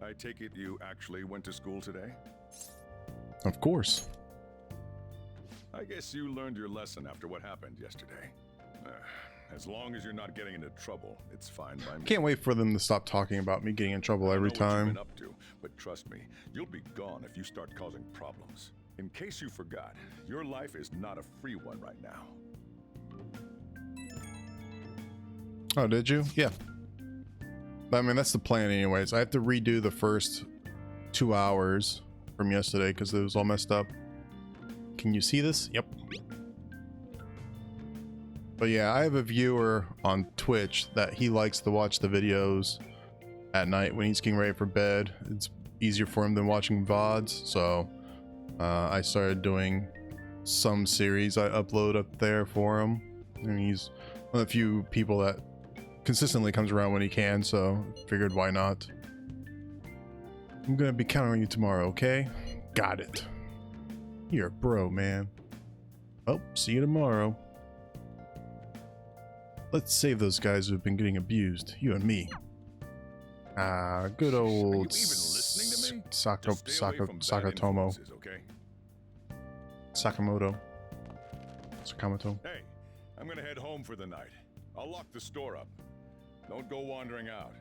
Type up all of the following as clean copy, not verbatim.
I take it you actually went to school today? Of course. I guess you learned your lesson after what happened yesterday. As long as you're not getting into trouble, it's fine by me. Can't wait for them to stop talking about me getting in trouble every I don't know what time. you've been up to, but trust me, you'll be gone if you start causing problems. In case you forgot, your life is not a free one right now. Oh, did you? Yeah. I mean, that's the plan anyways. I have to redo the first 2 hours from yesterday because it was all messed up. Can you see this? Yep. But yeah, I have a viewer on Twitch that he likes to watch the videos at night when he's getting ready for bed. It's easier for him than watching VODs, so I started doing some series I upload up there for him. And he's one of the few people that consistently comes around when he can, so figured why not. I'm gonna be counting on you tomorrow, okay? Got it. You're a bro, man. Oh, see you tomorrow. Let's save those guys who've been getting abused, you and me. Ah, good Are you old even listening to me? Just stay away from bad Sakatomo. influences, okay? Sakamoto. Sakamoto. Hey, I'm gonna head home for the night. I'll lock the store up. Don't go wandering out.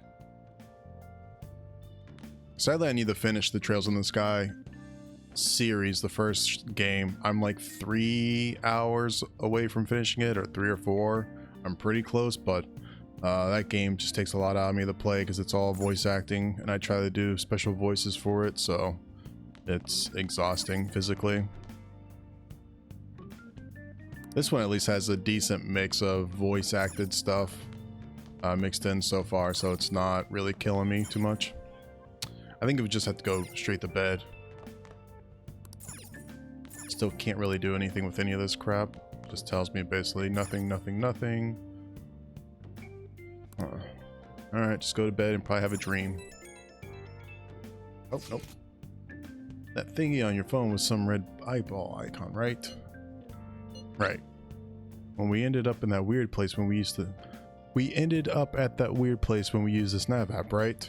Sadly, I need to finish the Trails in the Sky series, the first game. I'm like 3 hours away from finishing it, or 3 or 4. I'm pretty close, but that game just takes a lot out of me to play because it's all voice acting, and I try to do special voices for it, so it's exhausting physically. This one at least has a decent mix of voice acted stuff mixed in so far, so it's not really killing me too much. I think it would just have to go straight to bed. Still can't really do anything with any of this crap. Just tells me basically nothing, nothing, nothing. Alright, just go to bed and probably have a dream. Oh, nope. That thingy on your phone was some red eyeball icon, right? Right. When we ended up in that weird place when we used to... We ended up at that weird place when we used the Snap app, right?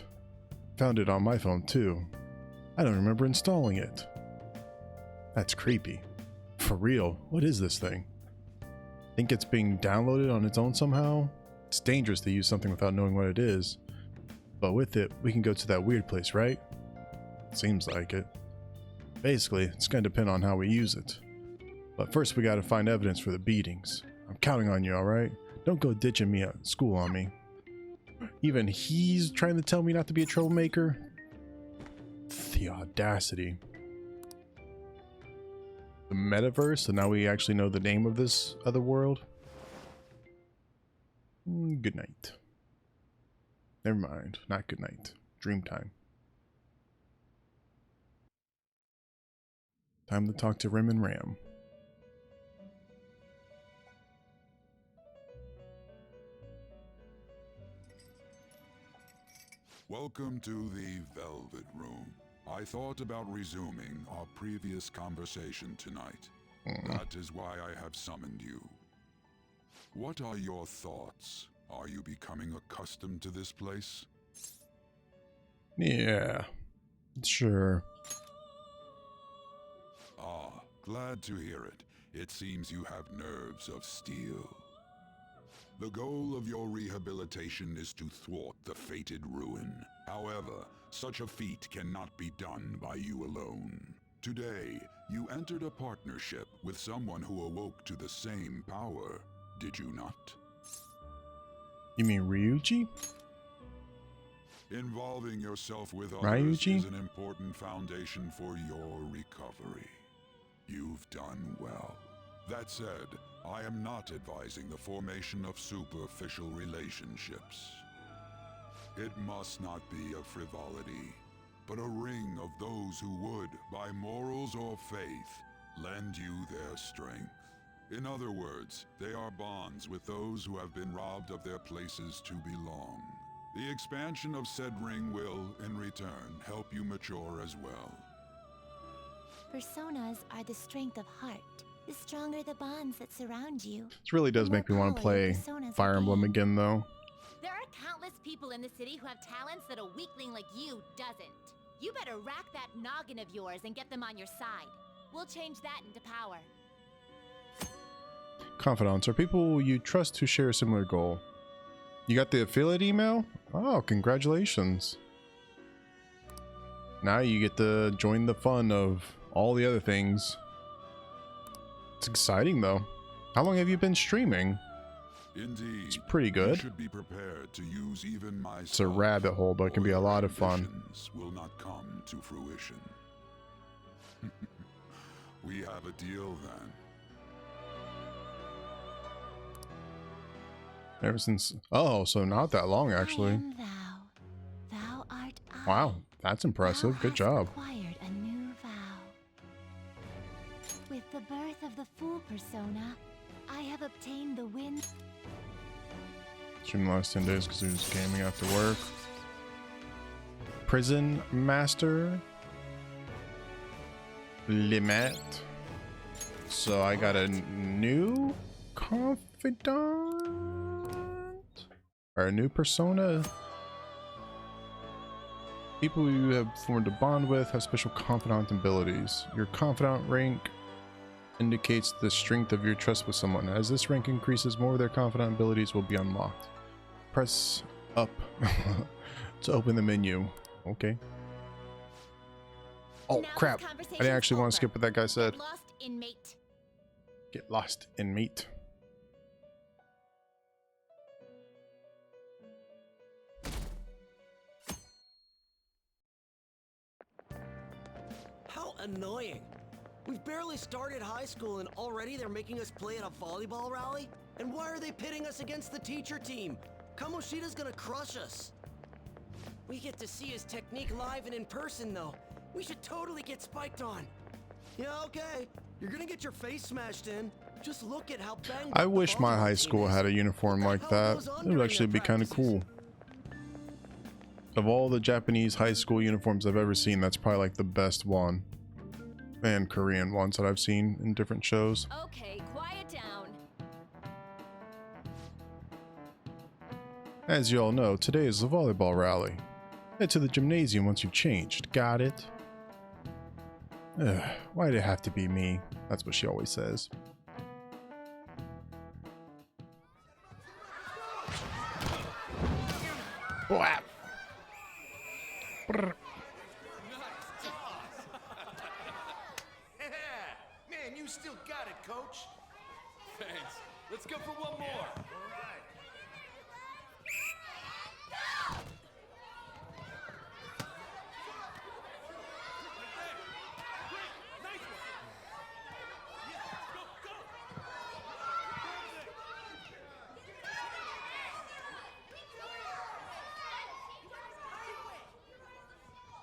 Found it on my phone too. I don't remember installing it. That's creepy. For real, what is this thing? Think it's being downloaded on its own somehow? It's dangerous to use something without knowing what it is. But with it, we can go to that weird place, right? Seems like it. Basically, it's gonna depend on how we use it. But first we gotta find evidence for the beatings. I'm counting on you, alright? Don't go ditching me at school on me. Even he's trying to tell me not to be a troublemaker? The audacity. The metaverse, so now we actually know the name of this other world? Good night. Never mind, not good night. Dream time. Time to talk to Rim and Ram. Welcome to the Velvet Room. I thought about resuming our previous conversation tonight. That is why I have summoned you. What are your thoughts? Are you becoming accustomed to this place? Yeah, sure. Ah, glad to hear it. It seems you have nerves of steel. The goal of your rehabilitation is to thwart the fated ruin. However, such a feat cannot be done by you alone. Today, you entered a partnership with someone who awoke to the same power, did you not? You mean Ryuji? Involving yourself with others Ryuji? is an important foundation for your recovery. You've done well. That said, I am not advising the formation of superficial relationships. It must not be a frivolity, but a ring of those who would, by morals or faith, lend you their strength. In other words, they are bonds with those who have been robbed of their places to belong. The expansion of said ring will, in return, help you mature as well. Personas are the strength of heart. The stronger the bonds that surround you. This really does make me want to play Fire Emblem again, though. There are countless people in the city who have talents that a weakling like you doesn't. You better rack that noggin of yours and get them on your side. We'll change that into power. Confidants are people you trust who share a similar goal. You got the affiliate email? Oh, congratulations. Now you get to join the fun of all the other things. It's exciting though. How long have you been streaming? Indeed. It's pretty You good. should be prepared to use even myself. It's a rabbit hole, but it can be a lot of fun. Ambitions will not come to fruition. We have a deal then. Ever since... Oh, so not that long actually. I am thou. Thou art I. Wow, that's impressive. Thou Good hast job. acquired a new vow. With the birth of the Fool persona, I have obtained the wind. Streamed the last 10 days because he was gaming after work. Prison Master. Limit. So I got a new confidant? Or a new persona? People you have formed a bond with have special confidant abilities. Your confidant rank indicates the strength of your trust with someone. As this rank increases, more of their confidant abilities will be unlocked. Press up to open the menu. Okay. Oh Now this crap. I conversation's didn't actually want over. to skip what that guy said. Get lost, inmate. Get lost in meat. How annoying. We've barely started high school and already they're making us play at a volleyball rally? And why are they pitting us against the teacher team? Kamoshida's gonna crush us. We get to see his technique live and in person though. We should totally get spiked on. Yeah, okay. You're gonna get your face smashed in. Just look at how banged I up the wish my volleyball high team school is. had a uniform What like the hell that. goes on It would during actually their be kind of practices? cool. Of all the Japanese high school uniforms I've ever seen, that's probably like the best one. And Korean ones that I've seen in different shows. Okay, quiet down. As you all know, today is the volleyball rally. Head to the gymnasium once you've changed. Got it? Ugh, why'd it have to be me? That's what she always says. Whap. Brr. Man, you still got it, coach. Thanks. Let's go for one more.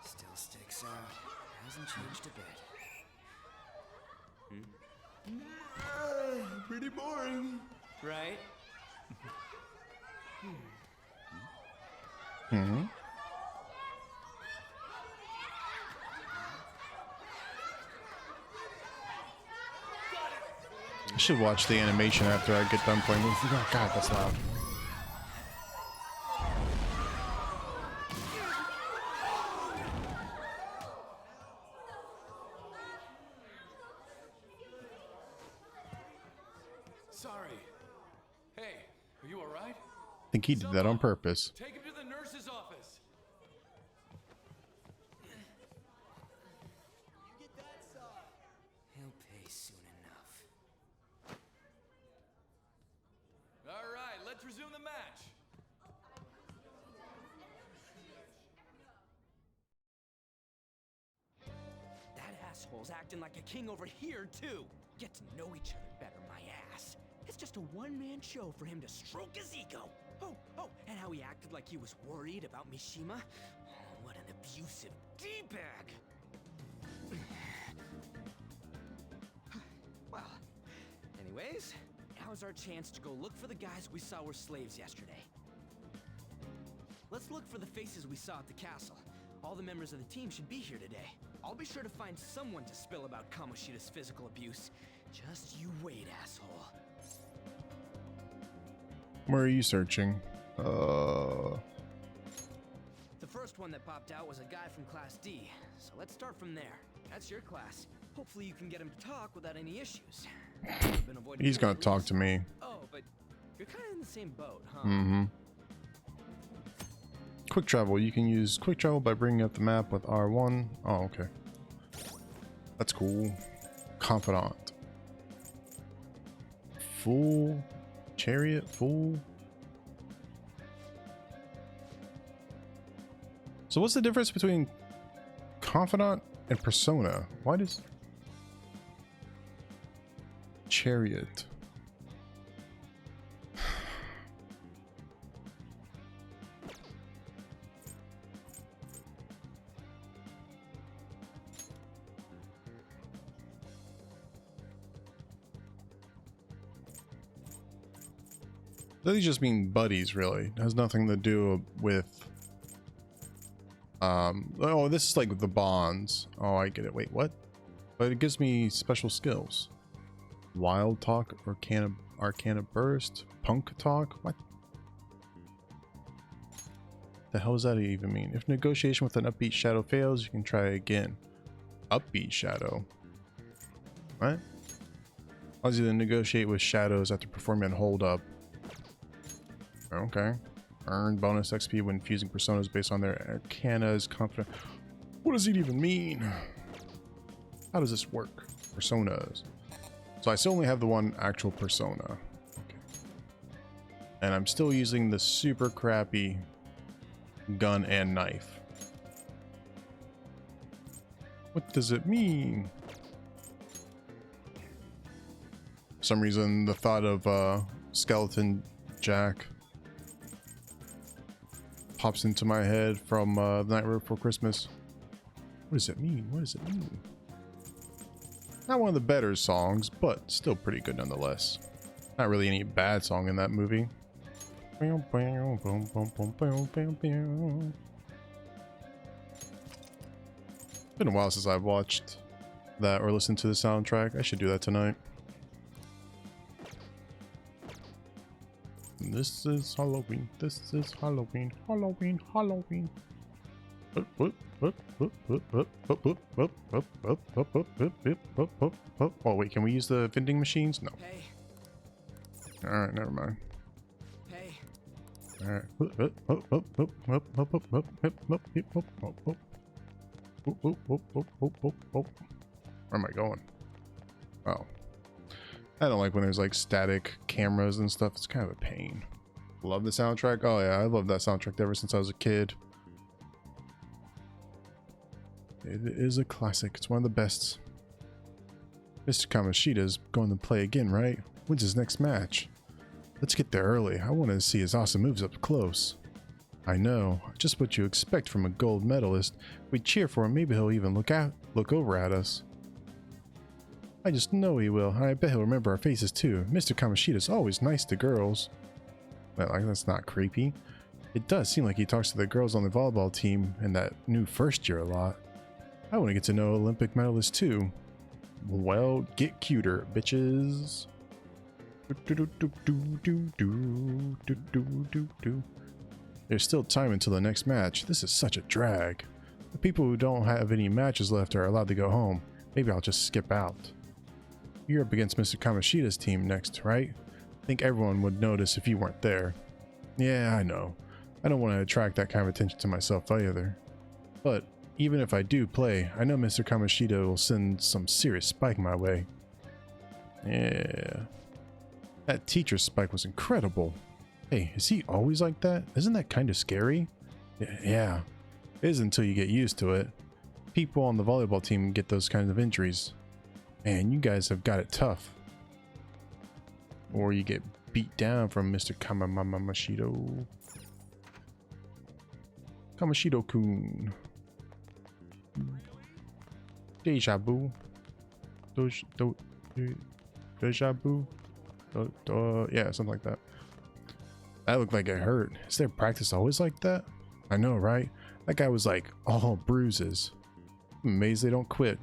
Still sticks out. Hasn't changed a bit. Pretty boring. Right? Mm-hmm. I should watch the animation after I get done playing. Oh god, that's loud. Sorry. Hey, are you alright? I think he did that on purpose. Take him to the nurse's office. He'll pay soon enough. Alright, let's resume the match. That asshole's acting like a king over here, too. Get to know each other better, my ass. It's just a one-man show for him to stroke his ego. Oh, and how he acted like he was worried about Mishima. Oh, what an abusive D-bag. Well, anyways, now's our chance to go look for the guys we saw were slaves yesterday. Let's look for the faces we saw at the castle. All the members of the team should be here today. I'll be sure to find someone to spill about Kamoshida's physical abuse. Just you wait, asshole. Where are you searching? Uh, The first one that popped out was a guy from Class D, so let's start from there. That's your class. Hopefully you can get him to talk without any issues. You've been avoiding he's gonna bullies. talk to me. Oh, but you're kind of in the same boat, huh? Mm-hmm. Quick travel. You can use quick travel by bringing up the map with R1. Oh, okay. That's cool. Confidant. Full chariot. Full. So what's the difference between confidant and persona? Why does chariot? They just mean buddies, really. It has nothing to do with oh, this is like the bonds. Oh, I get it. Wait, what? But it gives me special skills. Wild talk, arcana burst, punk talk. What the hell does that even mean? If negotiation with an upbeat shadow fails, you can try again. Upbeat shadow. What? Allows you to negotiate with shadows after performing a hold up. Okay. Earn bonus XP when fusing personas based on their arcana's confident. What does it even mean? How does this work? Personas. So I still only have the one actual persona. Okay. And I'm still using the super crappy gun and knife. What does it mean? For some reason, the thought of Skeleton Jack pops into my head from The Nightmare Before Christmas. What does it mean? What does it mean? Not one of the better songs, but still pretty good nonetheless. Not really any bad song in that movie. Been a while since I've watched that or listened to the soundtrack. I should do that tonight. This is Halloween. This is Halloween. Halloween. Halloween. Oh wait, can we use the vending machines? No. Hey, Alright, never mind. hey. Alright. Where am I going? Oh. I don't like when there's like static cameras and stuff. It's kind of a pain. Love the soundtrack. Oh yeah, I love that soundtrack ever since I was a kid. It is a classic. It's one of the best. Mr. Kamoshida's going to play again, right? When's his next match? Let's get there early. I want to see his awesome moves up close. I know, just what you expect from a gold medalist. We cheer for him. Maybe he'll even look over at us. I just know he will. I bet he'll remember our faces too. Mr. Kamoshida's always nice to girls. Well, like, that's not creepy. It does seem like he talks to the girls on the volleyball team and that new first year a lot. I want to get to know Olympic medalists too. Well, get cuter, bitches. There's still time until the next match. This is such a drag. The people who don't have any matches left are allowed to go home. Maybe I'll just skip out. You're up against Mr. Kamoshida's team next, right? I think everyone would notice if you weren't there. Yeah, I know. I don't want to attract that kind of attention to myself either. But even if I do play, I know Mr. Kamoshida will send some serious spike my way. Yeah. That teacher spike was incredible. Hey, is he always like that? Isn't that kind of scary? Yeah. It is until you get used to it. People on the volleyball team get those kinds of injuries. Man, you guys have got it tough. Or you get beat down from Mr. Kamoshido. Kamoshido-kun. Deja vu. Deja vu. Yeah, something like that. That looked like it hurt. Is their practice always like that? I know, right? That guy was like all bruises. I'm amazed they don't quit.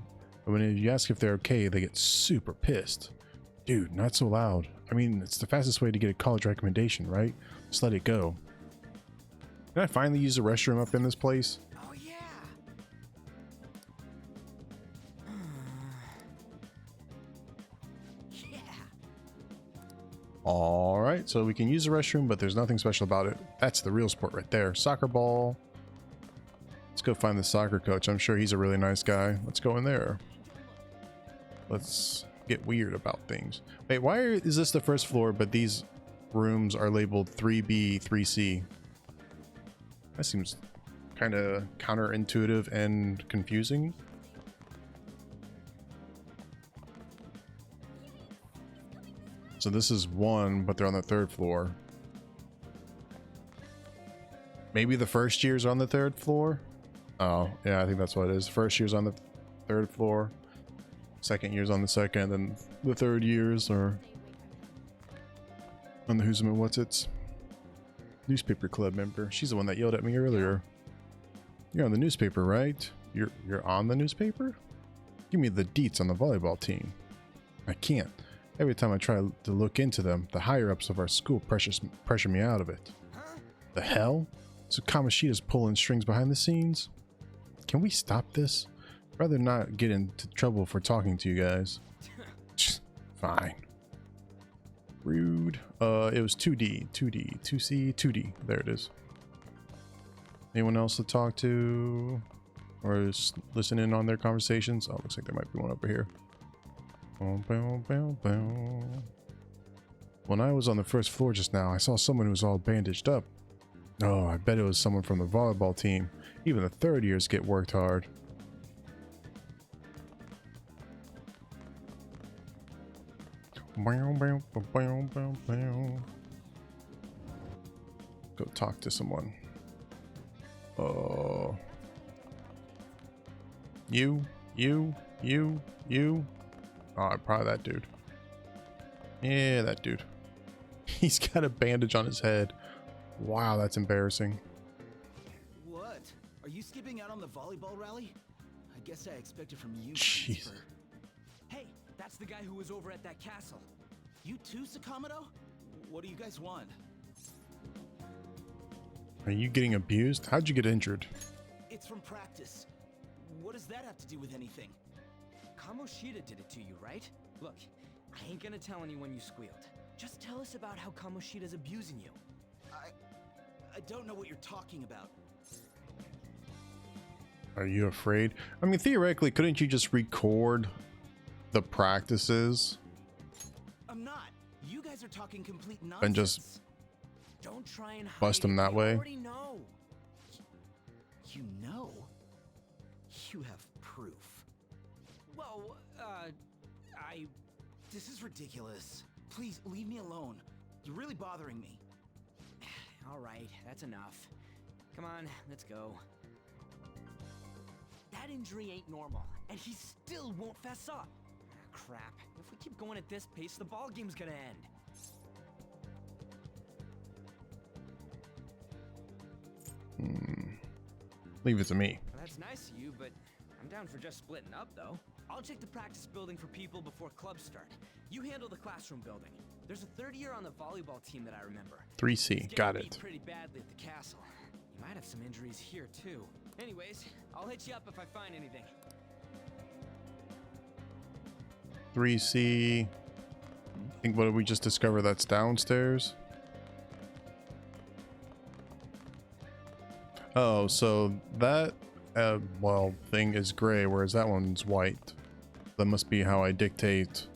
But when you ask if they're okay, they get super pissed. Dude, not so loud. I mean, it's the fastest way to get a college recommendation, right? Just let it go. Can I finally use the restroom up in this place? Oh yeah. Yeah. All right, so we can use the restroom, but there's nothing special about it. That's the real sport right there. Soccer ball. Let's go find the soccer coach. I'm sure he's a really nice guy. Let's go in there. Let's get weird about things. Wait, why is this the first floor, but these rooms are labeled 3B, 3C? That seems kind of counterintuitive and confusing. So this is 1, but they're on the 3rd floor. Maybe the first year's on the 3rd floor? Oh, yeah, I think that's what it is. First year's on the 3rd floor. Second year's on the 2nd, and the 3rd years are on the Who's and What's It's. Newspaper club member. She's the one that yelled at me earlier. You're on the newspaper, right? You're on the newspaper? Give me the deets on the volleyball team. I can't. Every time I try to look into them, the higher-ups of our school pressure me out of it. The hell? So Kamoshida's pulling strings behind the scenes? Can we stop this? I'd rather not get into trouble for talking to you guys. Fine. Rude. It was 2D, 2C, 2D. There it is. Anyone else to talk to? Or just listen in on their conversations? Oh, looks like there might be one over here. When I was on the 1st floor just now, I saw someone who was all bandaged up. Oh, I bet it was someone from the volleyball team. Even the 3rd years get worked hard. Go talk to someone. You. Oh, probably that dude. Yeah, that dude. He's got a bandage on his head. Wow, that's embarrassing. What? Are you skipping out on the volleyball rally? I guess I expected from you. Jeez. Transfer. Hey, that's the guy who was over at that castle. You too, Sakamoto? What do you guys want? Are you getting abused? How'd you get injured? It's from practice. What does that have to do with anything? Kamoshida did it to you, right? Look, I ain't gonna tell anyone you squealed. Just tell us about how Kamoshida's abusing you. I don't know what you're talking about. Are you afraid? I mean, theoretically, couldn't you just record the practices? I'm not. You guys are talking complete nonsense. And just Don't try and hide bust him it. that We way? already know. You know? You have proof. Well, This is ridiculous. Please, leave me alone. You're really bothering me. all right, that's enough. Come on, let's go. That injury ain't normal, and he still won't fess up. Crap. If we keep going at this pace, the ball game's gonna end. Leave it to me. Well, that's nice of you, but I'm down for just splitting up, though. I'll check the practice building for people before clubs start. You handle the classroom building. There's a 3rd year on the volleyball team that I remember. 3C. He's Got getting beat it. pretty badly at the castle. You might have some injuries here, too. Anyways, I'll hit you up if I find anything. 3C. I think, what did we just discover? That's downstairs. Oh, so that thing is gray, whereas that one's white. That must be how I dictate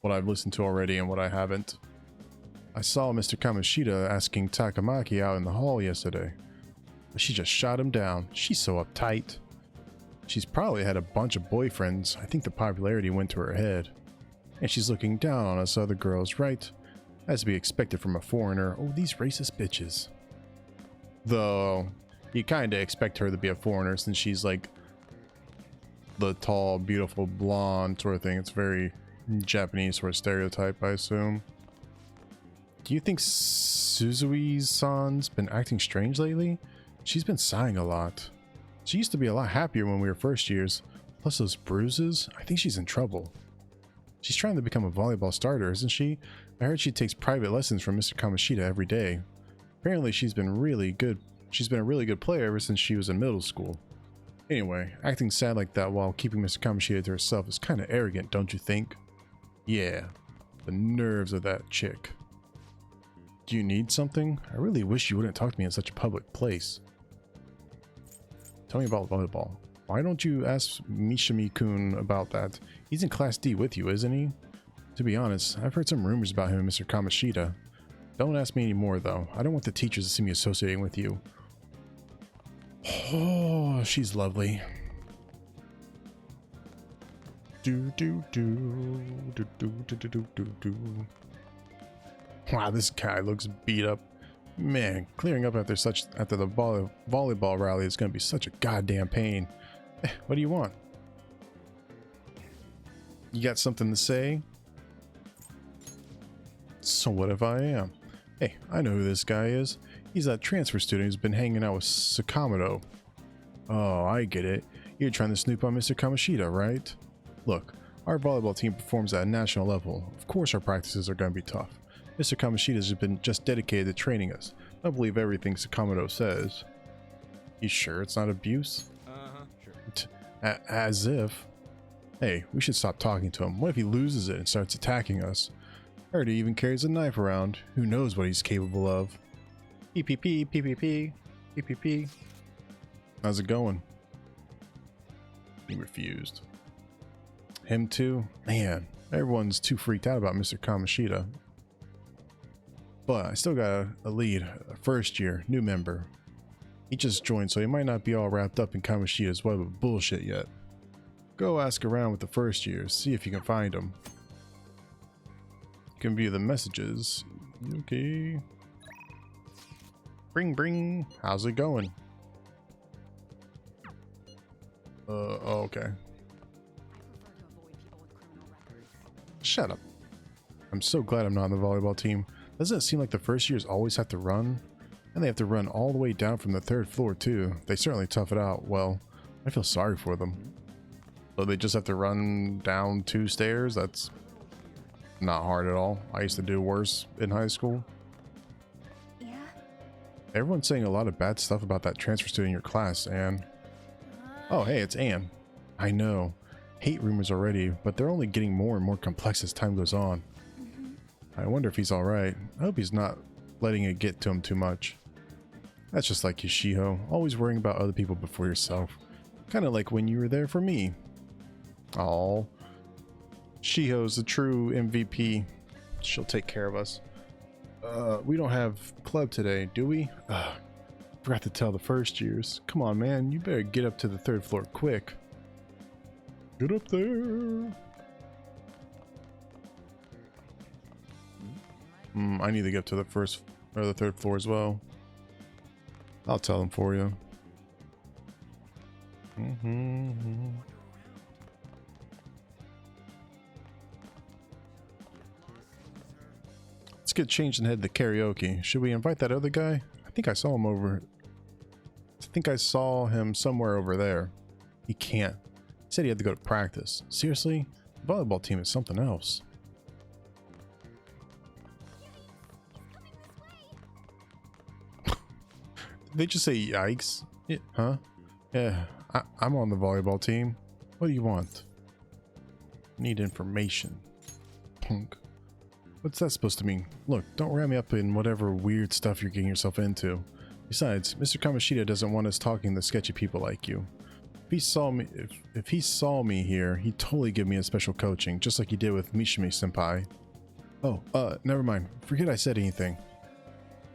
what I've listened to already and what I haven't. I saw Mr. Kamoshida asking Takamaki out in the hall yesterday, but she just shot him down. She's so uptight. She's probably had a bunch of boyfriends. I think the popularity went to her head. And she's looking down on us other girls, right? As to be expected from a foreigner. Oh, these racist bitches. Though, you kinda expect her to be a foreigner since she's like the tall, beautiful, blonde sort of thing. It's very Japanese sort of stereotype, I assume. Do you think Suzui-san's been acting strange lately? She's been sighing a lot. She used to be a lot happier when we were first years. Plus those bruises, I think she's in trouble. She's trying to become a volleyball starter, isn't she? I heard she takes private lessons from Mr. Kamoshida every day. Apparently she's been really good She's been a really good player ever since she was in middle school. Anyway, acting sad like that while keeping Mr. Kamoshida to herself is kind of arrogant, don't you think? Yeah, the nerves of that chick. Do you need something? I really wish you wouldn't talk to me in such a public place. Tell me about volleyball. Why don't you ask Mishimi-kun about that? He's in Class D with you, isn't he? To be honest, I've heard some rumors about him and Mr. Kamoshida. Don't ask me anymore, though. I don't want the teachers to see me associating with you. Oh, she's lovely. Wow, this guy looks beat up. Man, clearing up after the volleyball rally is going to be such a goddamn pain. What do you want? You got something to say? So what if I am? Hey, I know who this guy is. He's that transfer student who's been hanging out with Sakamoto. Oh, I get it. You're trying to snoop on Mr. Kamoshida, right? Look, our volleyball team performs at a national level. Of course our practices are going to be tough. Mr. Kamoshida has been just dedicated to training us. Don't believe everything Sakamoto says. You sure it's not abuse? Sure. As if. Hey, we should stop talking to him. What if he loses it and starts attacking us? I heard he even carries a knife around. Who knows what he's capable of? PPP, PPP, PPP. How's it going? He refused. Him too? Man, everyone's too freaked out about Mr. Kamoshida. But I still got a lead, a first year, new member. He just joined, so he might not be all wrapped up in Kamoshida's web of bullshit yet. Go ask around with the first years, see if you can find him. You can view the messages. Okay. Bring. How's it going? Oh, okay. Shut up. I'm so glad I'm not on the volleyball team. Doesn't it seem like the first years always have to run? And they have to run all the way down from the 3rd floor too. They certainly tough it out. Well, I feel sorry for them. So they just have to run down 2 stairs? That's not hard at all. I used to do worse in high school. Yeah? Everyone's saying a lot of bad stuff about that transfer student in your class, Anne. Oh, hey, it's Anne. I know. Hate rumors already, but they're only getting more and more complex as time goes on. I wonder if he's alright. I hope he's not letting it get to him too much. That's just like you, Shiho. Always worrying about other people before yourself. Kind of like when you were there for me. Aw. Shiho's the true MVP. She'll take care of us. We don't have club today, do we? Forgot to tell the first years. Come on, man. You better get up to the 3rd floor quick. Get up there. I need to get up to the 1st or the 3rd floor as well. I'll tell them for you. Let's get changed and head to karaoke. Should we invite that other guy? I think I saw him somewhere over there. He can't. He said he had to go to practice. Seriously? The volleyball team is something else. Did they just say yikes? Yeah, huh? Yeah, I'm on the volleyball team. What do you want? Need information. Punk. What's that supposed to mean? Look, don't ram me up in whatever weird stuff you're getting yourself into. Besides, Mr. Kamoshida doesn't want us talking to sketchy people like you. If he saw me here, he'd totally give me a special coaching, just like he did with Mishimi-senpai. Oh, never mind. Forget I said anything.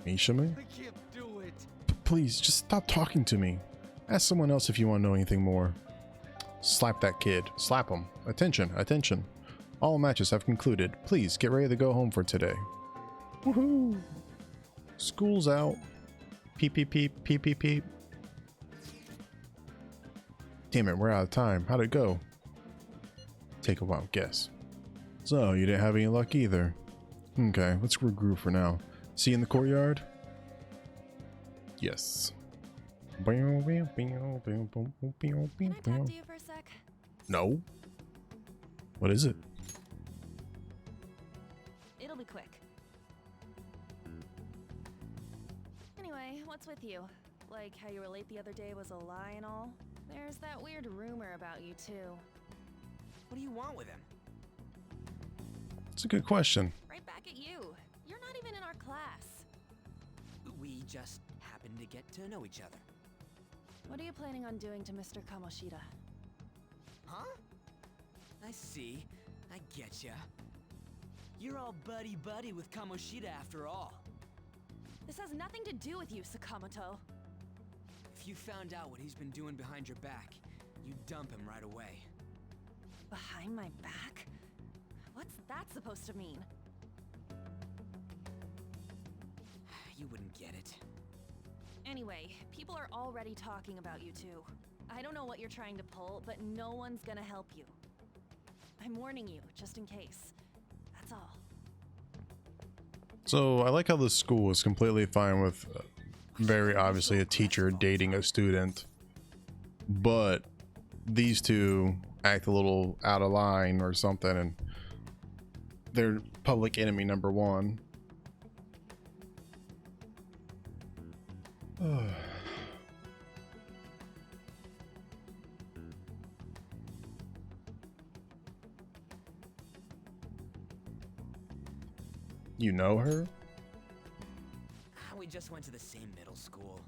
Mishimi? I can't do it. Please, just stop talking to me. Ask someone else if you want to know anything more. Slap that kid. Slap him. Attention, attention. All matches have concluded. Please, get ready to go home for today. Woohoo! School's out. Peep, peep, peep, peep, peep, peep. Damn it, we're out of time. How'd it go? Take a wild guess. So, you didn't have any luck either. Okay, let's regroup for now. See you in the courtyard? Yes. Can I talk to you for a sec? No. What is it? It'll be quick. Anyway, what's with you? Like how you were late the other day was a lie and all? There's that weird rumor about you, too. What do you want with him? It's a good question. Right back at you. You're not even in our class. We just happen to get to know each other. What are you planning on doing to Mr. Kamoshida? Huh? I see. I getcha. You're all buddy-buddy with Kamoshida after all. This has nothing to do with you, Sakamoto. If you found out what he's been doing behind your back, you'd dump him right away. Behind my back? What's that supposed to mean? You wouldn't get it. Anyway, people are already talking about you two. I don't know what you're trying to pull, but no one's gonna help you. I'm warning you, just in case. That's all. So I like how the school is completely fine with very obviously a teacher dating a student, but these two act a little out of line or something, and they're public enemy number one. You know her? We just went to the same middle school.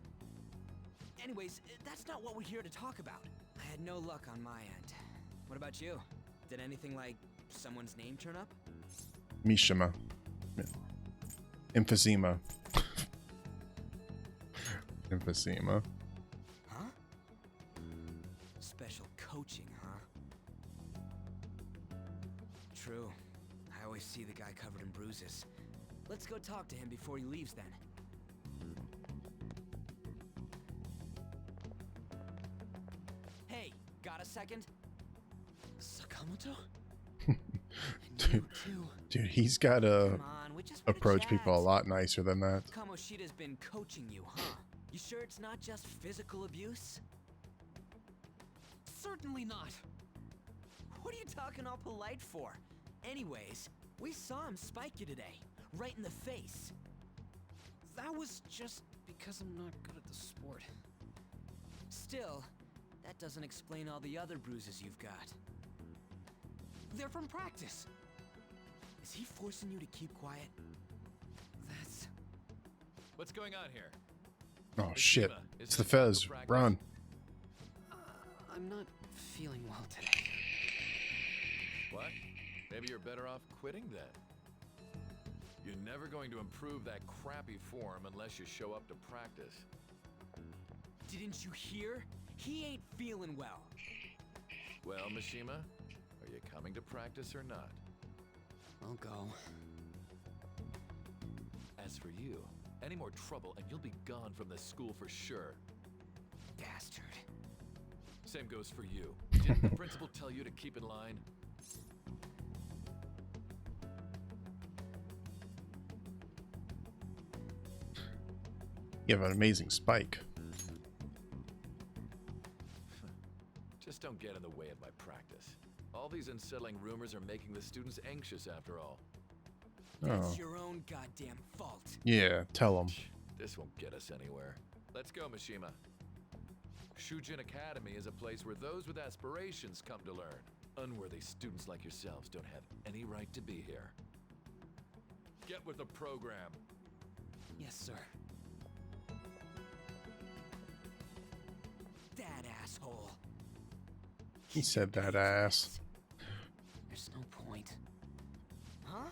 Anyways, that's not what we're here to talk about. I had no luck on my end. What about you? Did anything like someone's name turn up? Mishima. Emphysema. Emphysema. Huh? Special coaching, huh? True. I always see the guy covered in bruises. Let's go talk to him before he leaves then. Hey, got a second? Sakamoto? Dude, he's got to Come on, we just approach people a lot nicer than that. Kamoshida's been coaching you, huh? You sure it's not just physical abuse? Certainly not. What are you talking all polite for? Anyways, we saw him spike you today, right in the face. That was just because I'm not good at the sport. Still, that doesn't explain all the other bruises you've got. They're from practice. Is he forcing you to keep quiet? That's... What's going on here? Oh shit. Mishima, is It's the this for Fez. practice? Run. I'm not feeling well today. What? Maybe you're better off quitting then. You're never going to improve that crappy form unless you show up to practice. Didn't you hear? He ain't feeling well. Well, Mishima, are you coming to practice or not? I'll go. As for you, any more trouble and you'll be gone from this school for sure. Bastard. Same goes for you. Didn't the principal tell you to keep in line? You have an amazing spike. Just don't get in the way of my practice. All these unsettling rumors are making the students anxious after all. That's Oh. your own goddamn fault. Yeah, tell him. This won't get us anywhere. Let's go, Mishima. Shujin Academy is a place where those with aspirations come to learn. Unworthy students like yourselves don't have any right to be here. Get with the program. Yes, sir. That asshole. He said that ass. There's no point. Huh?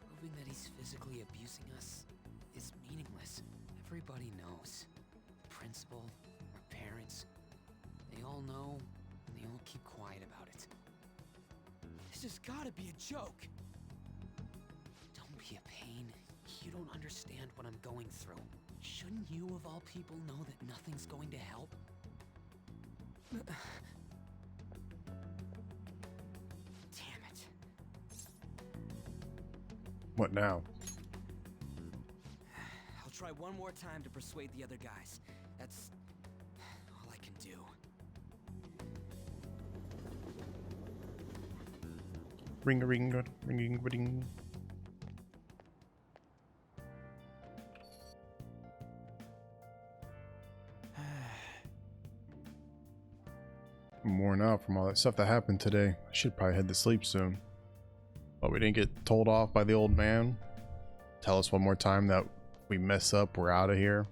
Proving that he's physically abusing us is meaningless. Everybody knows. The principal, our parents, they all know, and they all keep quiet about it. This has gotta be a joke. Don't be a pain. You don't understand what I'm going through. Shouldn't you, of all people, know that nothing's going to help? Damn it. What now? I'll try one more time to persuade the other guys. That's all I can do. Ring a ring a ring a ring. I'm worn out from all that stuff that happened today. I should probably head to sleep soon. But we didn't get told off by the old man. Tell us one more time that we mess up, we're out of here.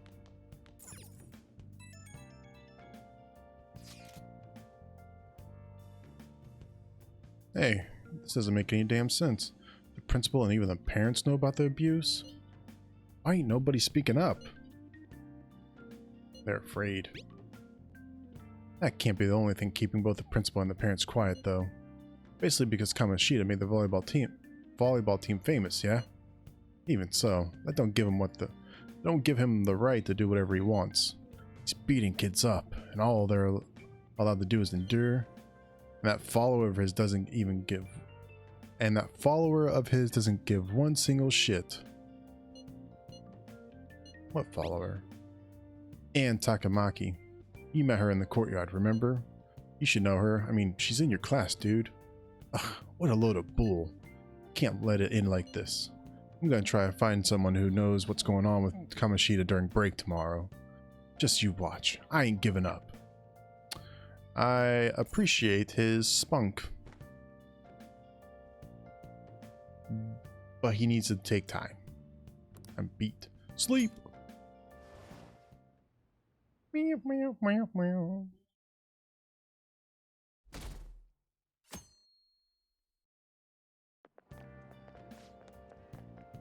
Hey, this doesn't make any damn sense. The principal and even the parents know about the abuse? Why ain't nobody speaking up? They're afraid. That can't be the only thing keeping both the principal and the parents quiet, though. Basically because Kamoshida made the volleyball team famous, yeah? Even so, that don't give him the right to do whatever he wants. He's beating kids up, and all they're allowed to do is endure. And that follower of his doesn't give one single shit. What follower? Anne Takamaki. You met her in the courtyard, remember? You should know her. I mean, she's in your class, dude. Ugh, what a load of bull. Can't let it in like this. I'm gonna try to find someone who knows what's going on with Kamoshida during break tomorrow. Just you watch. I ain't giving up. I appreciate his spunk. But he needs to take time. I'm beat. Sleep! Meow, meow, meow, meow.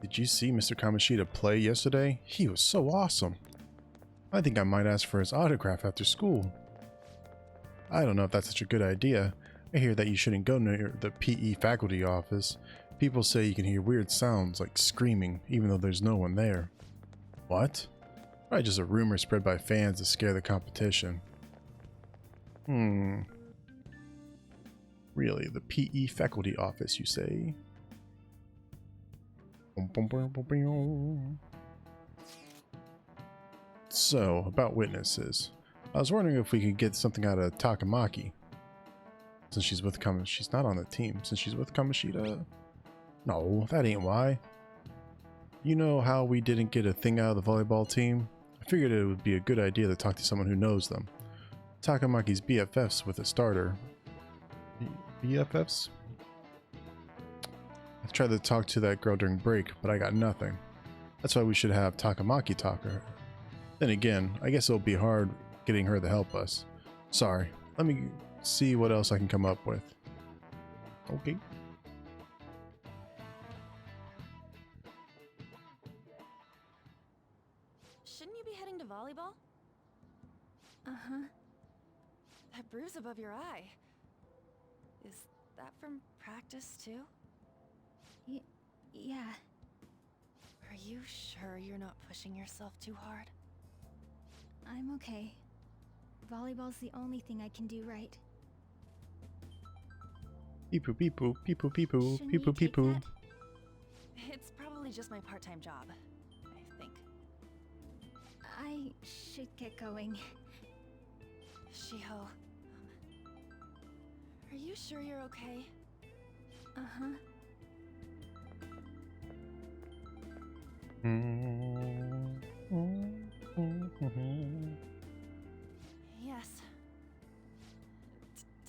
Did you see Mr. Kamoshida play yesterday? He was so awesome. I think I might ask for his autograph after school. I don't know if that's such a good idea. I hear that you shouldn't go near the PE faculty office. People say you can hear weird sounds like screaming even though there's no one there. What? Probably just a rumor spread by fans to scare the competition. Really, the PE faculty office, you say? So, about witnesses. I was wondering if we could get something out of Takamaki. Since she's with she's not on the team. Since she's with Kamoshida? No, that ain't why. You know how we didn't get a thing out of the volleyball team? I figured it would be a good idea to talk to someone who knows them. Takamaki's BFFs with a starter. BFFs? I tried to talk to that girl during break, but I got nothing. That's why we should have Takamaki talk to her. Then again, I guess it'll be hard getting her to help us. Sorry, let me see what else I can come up with. Okay. Shouldn't you be heading to volleyball? Uh-huh. That bruise above your eye. Is that from practice too? Yeah. Are you sure you're not pushing yourself too hard? I'm okay. Volleyball's the only thing I can do right. Peepoo, peepoo, peepoo, peepoo, peepoo, peepoo. It's probably just my part-time job, I think. I should get going. Shiho, are you sure you're okay? Uh-huh. Yes.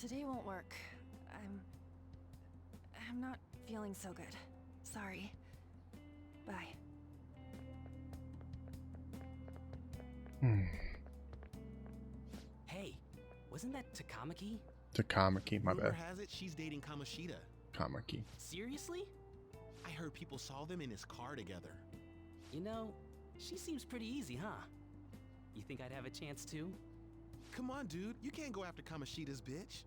Today won't work. I'm not feeling so good. Sorry. Bye. Hey, wasn't that Takamaki? Takamaki, my bad. Rumor has it she's dating Kamoshida. Kamaki. Seriously? I heard people saw them in his car together. You know, she seems pretty easy, huh? You think I'd have a chance too? Come on, dude. You can't go after Kamoshida's bitch.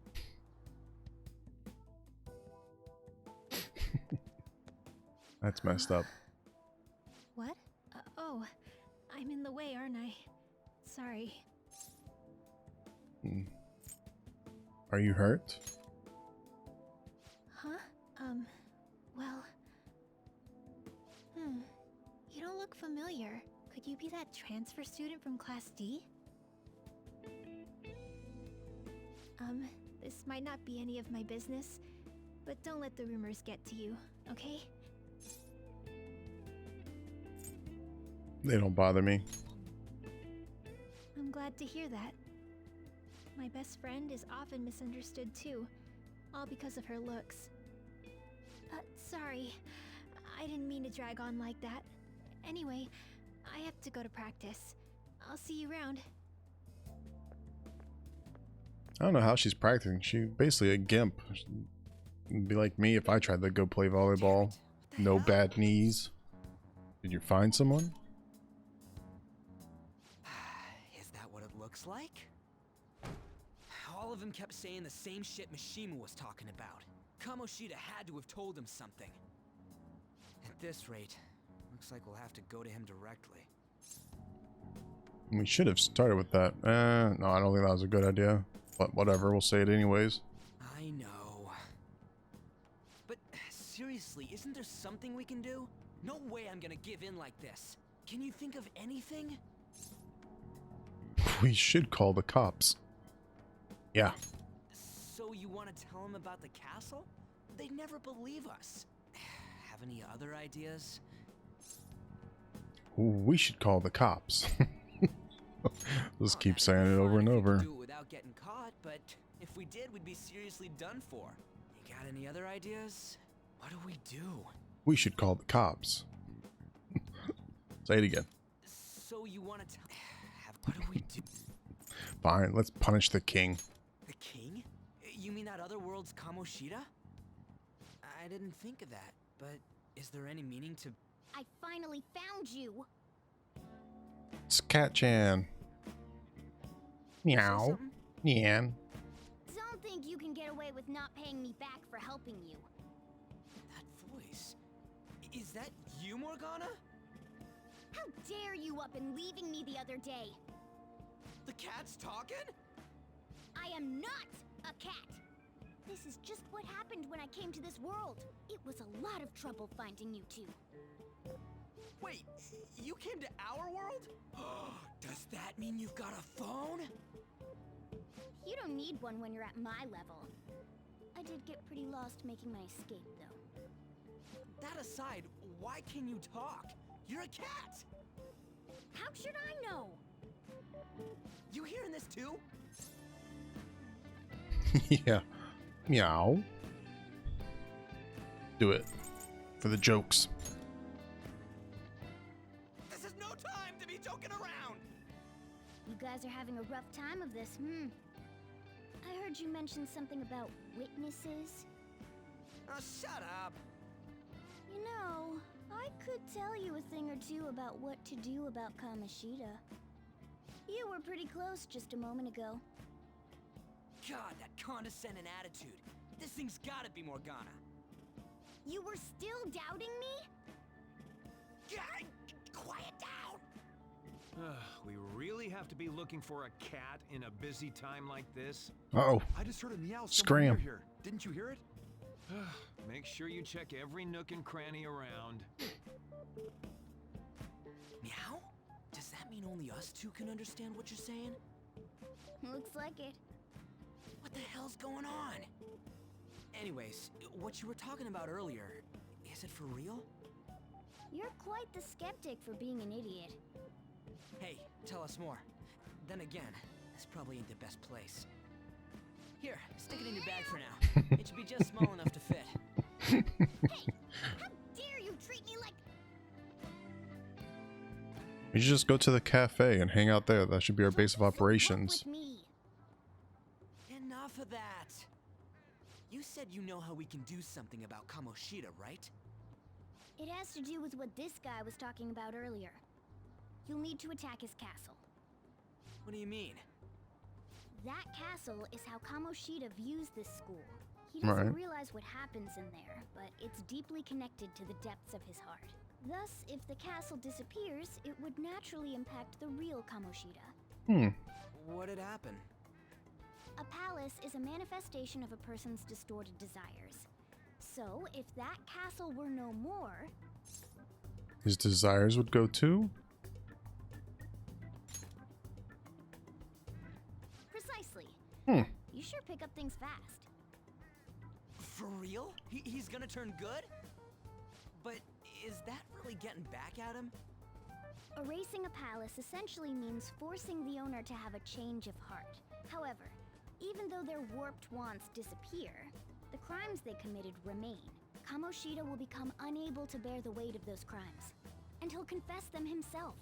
That's messed up. What? Oh, I'm in the way, aren't I? Sorry. Are you hurt? Huh? Well... You don't look familiar. Could you be that transfer student from Class D? This might not be any of my business, but don't let the rumors get to you, okay? They don't bother me. I'm glad to hear that. My best friend is often misunderstood too, all because of her looks. Sorry. I didn't mean to drag on like that. Anyway, I have to go to practice. I'll see you around. I don't know how she's practicing. She's basically a gimp. It'd be like me if I tried to go play volleyball. No bad knees. Did you find someone? Is that what it looks like? All of them kept saying the same shit Mishima was talking about. Kamoshida had to have told him something. At this rate, looks like we'll have to go to him directly. We should have started with that. No, I don't think that was a good idea. But whatever, we'll say it anyways. I know. But seriously, isn't there something we can do? No way I'm gonna give in like this. Can you think of anything? We should call the cops. Yeah. So you want to tell them about the castle? They'd never believe us. Have any other ideas? We should call the cops. Just keep saying it over and over. Do it without getting caught, but if we did, we'd be seriously done for. You got any other ideas? What do we do? We should call the cops. Say it again. So you want to tell? What do we do? Fine, let's punish the king. The king? You mean that other world's Kamoshida? I didn't think of that, but is there any meaning to... I finally found you! It's Cat-chan. Meow. Nyan. Don't think you can get away with not paying me back for helping you. That voice... Is that you, Morgana? How dare you up and leaving me the other day? The cat's talking? I am not a cat! This is just what happened when I came to this world. It was a lot of trouble finding you two. Wait, you came to our world? Does that mean you've got a phone? You don't need one when you're at my level. I did get pretty lost making my escape, though. That aside, why can you talk? You're a cat! How should I know? You hearing this too? Yeah. Meow. Do it. For the jokes. This is no time to be joking around! You guys are having a rough time of this, I heard you mention something about witnesses. Oh, shut up! You know, I could tell you a thing or two about what to do about Kamoshida. You were pretty close just a moment ago. God, that condescending attitude. This thing's gotta be Morgana. You were still doubting me? God, quiet down! We really have to be looking for a cat in a busy time like this? Uh-oh. I just heard a meow Scram. somewhere here. Didn't you hear it? Make sure you check every nook and cranny around. Meow? Does that mean only us two can understand what you're saying? Looks like it. What the hell's going on? Anyways, what you were talking about earlier, is it for real? You're quite the skeptic for being an idiot. Hey, tell us more. Then again, this probably ain't the best place. Here, stick it in your bag for now. It should be just small enough to fit. Hey, how dare you treat me like... We should just go to the cafe and hang out there. That should be our base of operations. With me. Enough of that. You said you know how we can do something about Kamoshida, right? It has to do with what this guy was talking about earlier. You'll need to attack his castle. What do you mean? That castle is how Kamoshida views this school. He doesn't Right. realize what happens in there, but it's deeply connected to the depths of his heart. Thus, if the castle disappears, it would naturally impact the real Kamoshida. What'd happen? A palace is a manifestation of a person's distorted desires. So, if that castle were no more... His desires would go too? Precisely. You sure pick up things fast. For real? He's gonna turn good? But is that really getting back at him? Erasing a palace essentially means forcing the owner to have a change of heart. However, Even though their warped wants disappear, the crimes they committed remain. Kamoshida will become unable to bear the weight of those crimes, and he'll confess them himself.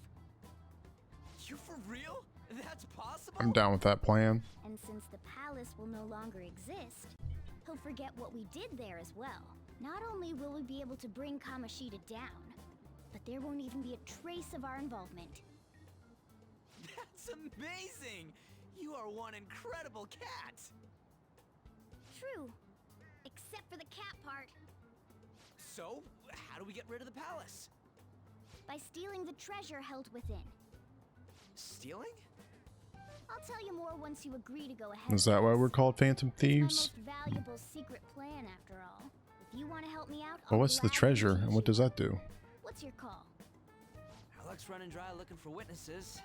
You for real? That's possible? I'm down with that plan. And since the palace will no longer exist, he'll forget what we did there as well. Not only will we be able to bring Kamoshida down, but there won't even be a trace of our involvement. That's amazing! You are one incredible cat! True. Except for the cat part. So, how do we get rid of the palace? By stealing the treasure held within. Stealing? I'll tell you more once you agree to go ahead. Is that why we're called Phantom Thieves? It's my most valuable secret plan, after all. If you want to help me out, Well, what's the treasure and what does that do? What's your call? Our luck's running dry looking for witnesses.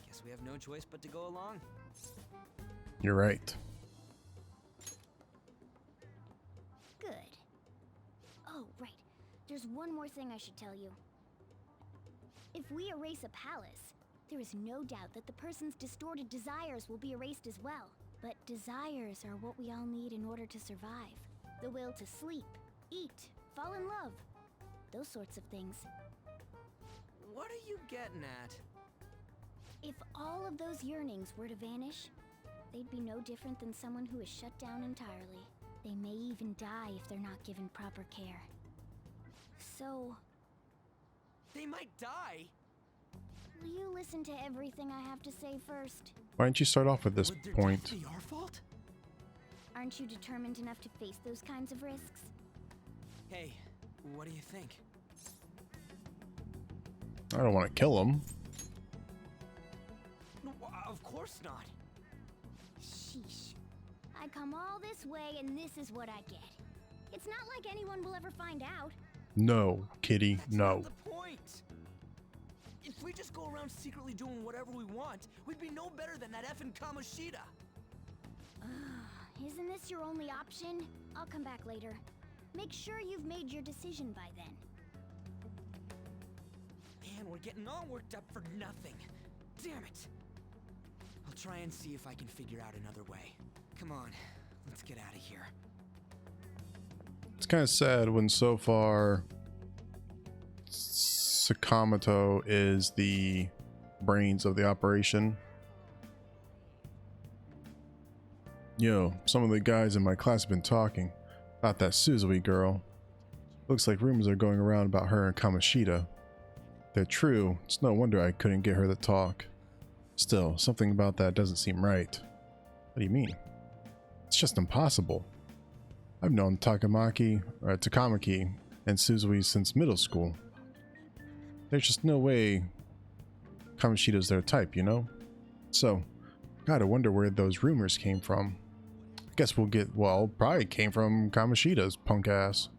Guess we have no choice but to go along. You're right. Good. Oh, right. There's one more thing I should tell you. If we erase a palace, there is no doubt that the person's distorted desires will be erased as well. But desires are what we all need in order to survive. The will to sleep, eat, fall in love. Those sorts of things. What are you getting at? If all of those yearnings were to vanish, they'd be no different than someone who is shut down entirely. They may even die if they're not given proper care. So... They might die? will you listen to everything I have to say first? Why didn't you start off with this point? Be our fault? Aren't you determined enough to face those kinds of risks? Hey, what do you think? I don't want to kill him. No, of course not. Sheesh. I come all this way and this is what I get. It's not like anyone will ever find out. No, Kitty, no. That's the point. If we just go around secretly doing whatever we want, we'd be no better than that effing Kamoshida. Isn't this your only option? I'll come back later. Make sure you've made your decision by then. Man, we're getting all worked up for nothing. Damn it. I'll try and see if I can figure out another way. Come on, let's get out of here. It's kind of sad when so far Sakamoto is the brains of the operation. Yo, some of the guys in my class have been talking about that Suzui girl. Looks like rumors are going around about her and Kamoshida. If they're true, it's no wonder I couldn't get her to talk. Still, something about that doesn't seem right. What do you mean? It's just impossible. I've known Takamaki and Suzui since middle school. There's just no way Kamoshida's their type, you know? So, gotta wonder where those rumors came from. I guess we'll get, well, probably came from Kamoshida's punk ass.